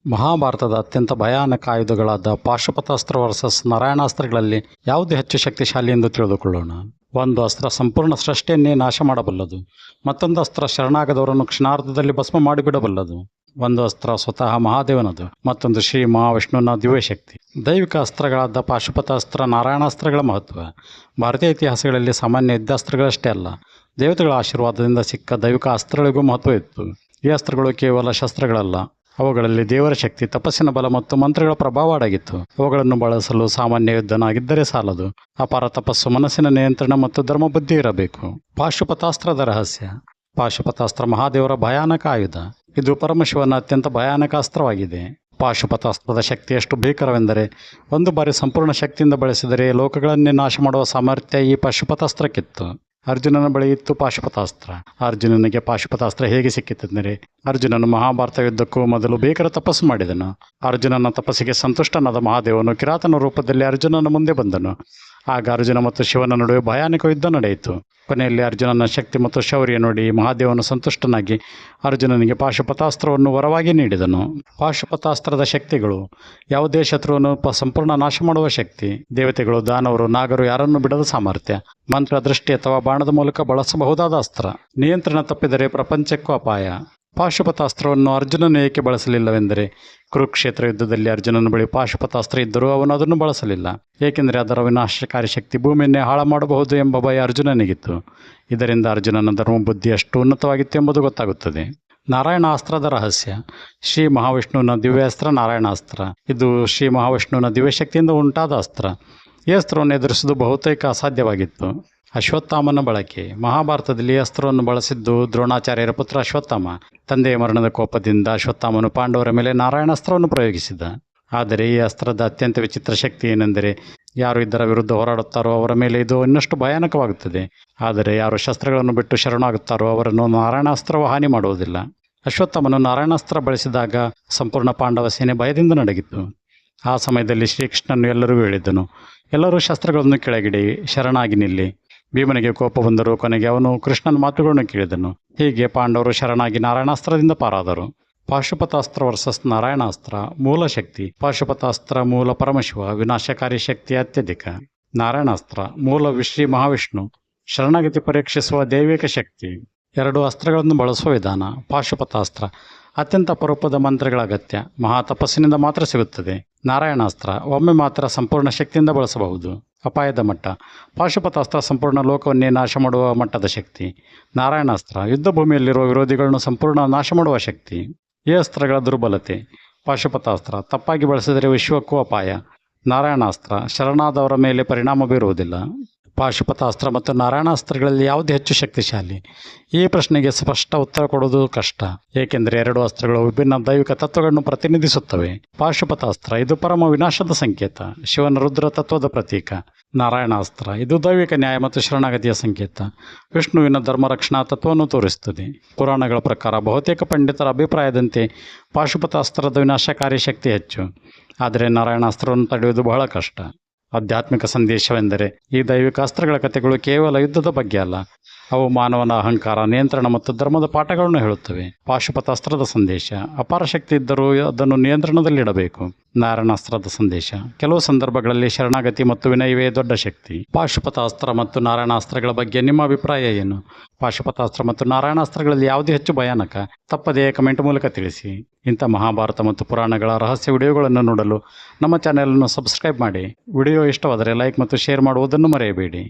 ಮಹಾಭಾರತದ ಅತ್ಯಂತ ಭಯಾನಕ ಆಯುಧಗಳಾದ ಪಾಶುಪತಾಸ್ತ್ರ ವರ್ಸಸ್ ನಾರಾಯಣಾಸ್ತ್ರಗಳಲ್ಲಿ ಯಾವುದು ಹೆಚ್ಚು ಶಕ್ತಿಶಾಲಿ ಎಂದು ತಿಳಿದುಕೊಳ್ಳೋಣ. ಒಂದು ಅಸ್ತ್ರ ಸಂಪೂರ್ಣ ಸೃಷ್ಟಿಯನ್ನೇ ನಾಶ ಮಾಡಬಲ್ಲದು. ಮತ್ತೊಂದು ಅಸ್ತ್ರ ಶರಣಾಗದವರನ್ನು ಕ್ಷಣಾರ್ಧದಲ್ಲಿ ಭಸ್ಮ ಮಾಡಿಬಿಡಬಲ್ಲದು. ಒಂದು ಅಸ್ತ್ರ ಸ್ವತಃ ಮಹಾದೇವನದು, ಮತ್ತೊಂದು ಶ್ರೀ ಮಹಾವಿಷ್ಣುವಿನ ದಿವ್ಯಶಕ್ತಿ. ದೈವಿಕ ಅಸ್ತ್ರಗಳಾದ ಪಾಶುಪತಾಸ್ತ್ರ, ನಾರಾಯಣಾಸ್ತ್ರಗಳ ಮಹತ್ವ ಭಾರತೀಯ ಇತಿಹಾಸಗಳಲ್ಲಿ ಸಾಮಾನ್ಯ ಯುದ್ಧಾಸ್ತ್ರಗಳಷ್ಟೇ ಅಲ್ಲ, ದೇವತೆಗಳ ಆಶೀರ್ವಾದದಿಂದ ಸಿಕ್ಕ ದೈವಿಕ ಅಸ್ತ್ರಗಳಿಗೂ ಮಹತ್ವ ಇತ್ತು. ಈ ಅಸ್ತ್ರಗಳು ಕೇವಲ ಶಸ್ತ್ರಗಳಲ್ಲ, ಅವುಗಳಲ್ಲಿ ದೇವರ ಶಕ್ತಿ, ತಪಸ್ಸಿನ ಬಲ ಮತ್ತು ಮಂತ್ರಗಳ ಪ್ರಭಾವ ಅಡಗಿತ್ತು. ಅವುಗಳನ್ನು ಬಳಸಲು ಸಾಮಾನ್ಯ ಯುದ್ಧನಾಗಿದ್ದರೆ ಸಾಲದು, ಅಪಾರ ತಪಸ್ಸು, ಮನಸ್ಸಿನ ನಿಯಂತ್ರಣ ಮತ್ತು ಧರ್ಮಬುದ್ಧಿ ಇರಬೇಕು. ಪಾಶುಪತಾಸ್ತ್ರದ ರಹಸ್ಯ. ಪಾಶುಪತಾಸ್ತ್ರ ಮಹಾದೇವರ ಭಯಾನಕ ಆಯುಧ. ಇದು ಪರಮಶಿವನ ಅತ್ಯಂತ ಭಯಾನಕ ಅಸ್ತ್ರವಾಗಿದೆ. ಪಾಶುಪತಾಸ್ತ್ರದ ಶಕ್ತಿ ಎಷ್ಟು ಭೀಕರವೆಂದರೆ, ಒಂದು ಬಾರಿ ಸಂಪೂರ್ಣ ಶಕ್ತಿಯಿಂದ ಬಳಸಿದರೆ ಲೋಕಗಳನ್ನೇ ನಾಶ ಮಾಡುವ ಸಾಮರ್ಥ್ಯ ಈ ಪಾಶುಪತಾಸ್ತ್ರಕ್ಕಿತ್ತು. ಅರ್ಜುನನ ಬಳಿ ಇತ್ತು ಪಾಶುಪತಾಸ್ತ್ರ. ಅರ್ಜುನನಿಗೆ ಪಾಶುಪತಾಸ್ತ್ರ ಹೇಗೆ ಸಿಕ್ಕಿತೆಂದರೆ, ಅರ್ಜುನನು ಮಹಾಭಾರತ ಯುದ್ಧಕ್ಕೂ ಮೊದಲು ಭೀಕರ ತಪಸ್ಸು ಮಾಡಿದನು. ಅರ್ಜುನನ ತಪಸ್ಸಿಗೆ ಸಂತುಷ್ಟನಾದ ಮಹಾದೇವನು ಕಿರಾತನ ರೂಪದಲ್ಲಿ ಅರ್ಜುನನ ಮುಂದೆ ಬಂದನು. ಆಗ ಅರ್ಜುನ ಮತ್ತು ಶಿವನ ನಡುವೆ ಭಯಾನಕ ಯುದ್ಧ ನಡೆಯಿತು. ಕೊನೆಯಲ್ಲಿ ಅರ್ಜುನನ ಶಕ್ತಿ ಮತ್ತು ಶೌರ್ಯ ನೋಡಿ ಮಹಾದೇವನು ಸಂತುಷ್ಟನಾಗಿ ಅರ್ಜುನನಿಗೆ ಪಾಶುಪತಾಸ್ತ್ರವನ್ನು ವರವಾಗಿ ನೀಡಿದನು. ಪಾಶುಪತಾಸ್ತ್ರದ ಶಕ್ತಿಗಳು. ಯಾವುದೇ ಶತ್ರುವನ್ನು ಸಂಪೂರ್ಣ ನಾಶ ಮಾಡುವ ಶಕ್ತಿ. ದೇವತೆಗಳು, ದಾನವರು, ನಾಗರು ಯಾರನ್ನು ಬಿಡದ ಸಾಮರ್ಥ್ಯ. ಮಂತ್ರ, ದೃಷ್ಟಿ ಅಥವಾ ಬಾಣದ ಮೂಲಕ ಬಳಸಬಹುದಾದ ಅಸ್ತ್ರ. ನಿಯಂತ್ರಣ ತಪ್ಪಿದರೆ ಪ್ರಪಂಚಕ್ಕೂ ಅಪಾಯ. ಪಾಶುಪತಾಸ್ತ್ರವನ್ನು ಅರ್ಜುನನು ಏಕೆ ಬಳಸಲಿಲ್ಲವೆಂದರೆ, ಕುರುಕ್ಷೇತ್ರ ಯುದ್ಧದಲ್ಲಿ ಅರ್ಜುನನ ಬಳಿ ಪಾಶುಪತಾಸ್ತ್ರ ಇದ್ದರೂ ಅವನು ಅದನ್ನು ಬಳಸಲಿಲ್ಲ. ಏಕೆಂದರೆ ಅದರ ವಿನಾಶಕಾರಿ ಶಕ್ತಿ ಭೂಮಿಯನ್ನೇ ಹಾಳು ಮಾಡಬಹುದು ಎಂಬ ಭಯ ಅರ್ಜುನನಿಗಿತ್ತು. ಇದರಿಂದ ಅರ್ಜುನನ ಧರ್ಮಬುದ್ಧಿ ಎಷ್ಟು ಉನ್ನತವಾಗಿತ್ತು ಎಂಬುದು ಗೊತ್ತಾಗುತ್ತದೆ. ನಾರಾಯಣಾಸ್ತ್ರದ ರಹಸ್ಯ. ಶ್ರೀ ಮಹಾವಿಷ್ಣುವಿನ ದಿವ್ಯಾಸ್ತ್ರ ನಾರಾಯಣಾಸ್ತ್ರ. ಇದು ಶ್ರೀ ಮಹಾವಿಷ್ಣುವಿನ ದಿವ್ಯಶಕ್ತಿಯಿಂದ ಉಂಟಾದ ಅಸ್ತ್ರ. ಈ ಅಸ್ತ್ರವನ್ನು ಎದುರಿಸುವುದು ಬಹುತೇಕ ಅಸಾಧ್ಯವಾಗಿತ್ತು. ಅಶ್ವತ್ಥಾಮನ ಬಳಕೆ. ಮಹಾಭಾರತದಲ್ಲಿ ಅಸ್ತ್ರವನ್ನು ಬಳಸಿದ್ದು ದ್ರೋಣಾಚಾರ್ಯರ ಪುತ್ರ ಅಶ್ವತ್ಥಾಮ. ತಂದೆಯ ಮರಣದ ಕೋಪದಿಂದ ಅಶ್ವತ್ಥಾಮನು ಪಾಂಡವರ ಮೇಲೆ ನಾರಾಯಣಾಸ್ತ್ರವನ್ನು ಪ್ರಯೋಗಿಸಿದ. ಆದರೆ ಈ ಅಸ್ತ್ರದ ಅತ್ಯಂತ ವಿಚಿತ್ರ ಶಕ್ತಿ ಏನೆಂದರೆ, ಯಾರು ಇದರ ವಿರುದ್ಧ ಹೋರಾಡುತ್ತಾರೋ ಅವರ ಮೇಲೆ ಇದು ಇನ್ನಷ್ಟು ಭಯಾನಕವಾಗುತ್ತದೆ. ಆದರೆ ಯಾರು ಶಸ್ತ್ರಗಳನ್ನು ಬಿಟ್ಟು ಶರಣಾಗುತ್ತಾರೋ ಅವರನ್ನು ನಾರಾಯಣಾಸ್ತ್ರವು ಹಾನಿ ಮಾಡುವುದಿಲ್ಲ. ಅಶ್ವತ್ಥಾಮನು ನಾರಾಯಣಾಸ್ತ್ರ ಬಳಸಿದಾಗ ಸಂಪೂರ್ಣ ಪಾಂಡವ ಸೇನೆ ಭಯದಿಂದ ನಡಗಿತು. ಆ ಸಮಯದಲ್ಲಿ ಶ್ರೀಕೃಷ್ಣನು ಎಲ್ಲರಿಗೂ ಹೇಳಿದ್ದನು, ಎಲ್ಲರೂ ಶಸ್ತ್ರಗಳನ್ನು ಕೆಳಗಿಡಿ, ಶರಣಾಗಿ ನಿಲ್ಲಿ. ಭೀಮನಿಗೆ ಕೋಪ ಬಂದರೂ ಕೊನೆಗೆ ಅವನು ಕೃಷ್ಣನ ಮಾತುಗಳನ್ನು ಕೇಳಿದನು. ಹೀಗೆ ಪಾಂಡವರು ಶರಣಾಗಿ ನಾರಾಯಣಾಸ್ತ್ರದಿಂದ ಪಾರಾದರು. ಪಾಶುಪತಾಸ್ತ್ರ ವರ್ಸಸ್ ನಾರಾಯಣಾಸ್ತ್ರ. ಮೂಲ ಶಕ್ತಿ. ಪಾಶುಪತಾಸ್ತ್ರ ಮೂಲ ಪರಮಶಿವ, ವಿನಾಶಕಾರಿ ಶಕ್ತಿ ಅತ್ಯಧಿಕ. ನಾರಾಯಣಾಸ್ತ್ರ ಮೂಲ ಶ್ರೀ ಮಹಾವಿಷ್ಣು, ಶರಣಾಗತಿ ಪರೀಕ್ಷಿಸುವ ದೈವಿಕ ಶಕ್ತಿ. ಎರಡು ಅಸ್ತ್ರಗಳನ್ನು ಬಳಸುವ ವಿಧಾನ. ಪಾಶುಪತಾಸ್ತ್ರ ಅತ್ಯಂತ ಅಪರೂಪದ ಮಂತ್ರಗಳ ಅಗತ್ಯ, ಮಹಾ ತಪಸ್ಸಿನಿಂದ ಮಾತ್ರ ಸಿಗುತ್ತದೆ. ನಾರಾಯಣಾಸ್ತ್ರ ಒಮ್ಮೆ ಮಾತ್ರ ಸಂಪೂರ್ಣ ಶಕ್ತಿಯಿಂದ ಬಳಸಬಹುದು. ಅಪಾಯದ ಮಟ್ಟ. ಪಾಶುಪತಾಸ್ತ್ರ ಸಂಪೂರ್ಣ ಲೋಕವನ್ನೇ ನಾಶ ಮಾಡುವ ಮಟ್ಟದ ಶಕ್ತಿ. ನಾರಾಯಣಾಸ್ತ್ರ ಯುದ್ಧ ಭೂಮಿಯಲ್ಲಿರುವ ವಿರೋಧಿಗಳನ್ನು ಸಂಪೂರ್ಣ ನಾಶ ಮಾಡುವ ಶಕ್ತಿ. ಈ ಅಸ್ತ್ರಗಳ ದುರ್ಬಲತೆ. ಪಾಶುಪತಾಸ್ತ್ರ ತಪ್ಪಾಗಿ ಬಳಸಿದರೆ ವಿಶ್ವಕ್ಕೂ ಅಪಾಯ. ನಾರಾಯಣಾಸ್ತ್ರ ಶರಣಾದವರ ಮೇಲೆ ಪರಿಣಾಮ ಬೀರುವುದಿಲ್ಲ. ಪಾಶುಪತಾಸ್ತ್ರ ಮತ್ತು ನಾರಾಯಣಾಸ್ತ್ರಗಳಲ್ಲಿ ಯಾವುದು ಹೆಚ್ಚು ಶಕ್ತಿಶಾಲಿ? ಈ ಪ್ರಶ್ನೆಗೆ ಸ್ಪಷ್ಟ ಉತ್ತರ ಕೊಡುವುದು ಕಷ್ಟ, ಏಕೆಂದರೆ ಎರಡು ಅಸ್ತ್ರಗಳು ವಿಭಿನ್ನ ದೈವಿಕ ತತ್ವಗಳನ್ನು ಪ್ರತಿನಿಧಿಸುತ್ತವೆ. ಪಾಶುಪತಾಸ್ತ್ರ ಇದು ಪರಮ ವಿನಾಶದ ಸಂಕೇತ, ಶಿವನ ರುದ್ರ ತತ್ವದ ಪ್ರತೀಕ. ನಾರಾಯಣಾಸ್ತ್ರ ಇದು ದೈವಿಕ ನ್ಯಾಯ ಮತ್ತು ಶರಣಾಗತಿಯ ಸಂಕೇತ, ವಿಷ್ಣುವಿನ ಧರ್ಮರಕ್ಷಣಾ ತತ್ವವನ್ನು ತೋರಿಸುತ್ತದೆ. ಪುರಾಣಗಳ ಪ್ರಕಾರ ಬಹುತೇಕ ಪಂಡಿತರ ಅಭಿಪ್ರಾಯದಂತೆ ಪಾಶುಪತಾಸ್ತ್ರದ ವಿನಾಶಕಾರಿ ಶಕ್ತಿ ಹೆಚ್ಚು, ಆದರೆ ನಾರಾಯಣಾಸ್ತ್ರವನ್ನು ತಡೆಯುವುದು ಬಹಳ ಕಷ್ಟ. ಆಧ್ಯಾತ್ಮಿಕ ಸಂದೇಶವೆಂದರೆ, ಈ ದೈವಿಕ ಅಸ್ತ್ರಗಳ ಕಥೆಗಳು ಕೇವಲ ಯುದ್ಧದ ಬಗ್ಗೆ ಅಲ್ಲ, ಅವು ಮಾನವನ ಅಹಂಕಾರ, ನಿಯಂತ್ರಣ ಮತ್ತು ಧರ್ಮದ ಪಾಠಗಳನ್ನು ಹೇಳುತ್ತವೆ. ಪಾಶುಪತಾಸ್ತ್ರದ ಸಂದೇಶ. ಅಪಾರ ಶಕ್ತಿ ಇದ್ದರೂ ಅದನ್ನು ನಿಯಂತ್ರಣದಲ್ಲಿಡಬೇಕು. ನಾರಾಯಣಾಸ್ತ್ರದ ಸಂದೇಶ. ಕೆಲವು ಸಂದರ್ಭಗಳಲ್ಲಿ ಶರಣಾಗತಿ ಮತ್ತು ವಿನಯವೇ ದೊಡ್ಡ ಶಕ್ತಿ. ಪಾಶುಪತಾಸ್ತ್ರ ಮತ್ತು ನಾರಾಯಣಾಸ್ತ್ರಗಳ ಬಗ್ಗೆ ನಿಮ್ಮ ಅಭಿಪ್ರಾಯ ಏನು? ಪಾಶುಪತಾಸ್ತ್ರ ಮತ್ತು ನಾರಾಯಣಾಸ್ತ್ರಗಳಲ್ಲಿ ಯಾವುದು ಹೆಚ್ಚು ಭಯಾನಕ? ತಪ್ಪದೇ ಕಮೆಂಟ್ ಮೂಲಕ ತಿಳಿಸಿ. ಇಂಥ ಮಹಾಭಾರತ ಮತ್ತು ಪುರಾಣಗಳ ರಹಸ್ಯ ವಿಡಿಯೋಗಳನ್ನು ನೋಡಲು ನಮ್ಮ ಚಾನೆಲನ್ನು ಸಬ್ಸ್ಕ್ರೈಬ್ ಮಾಡಿ. ವಿಡಿಯೋ ಇಷ್ಟವಾದರೆ ಲೈಕ್ ಮತ್ತು ಶೇರ್ ಮಾಡುವುದನ್ನು ಮರೆಯಬೇಡಿ.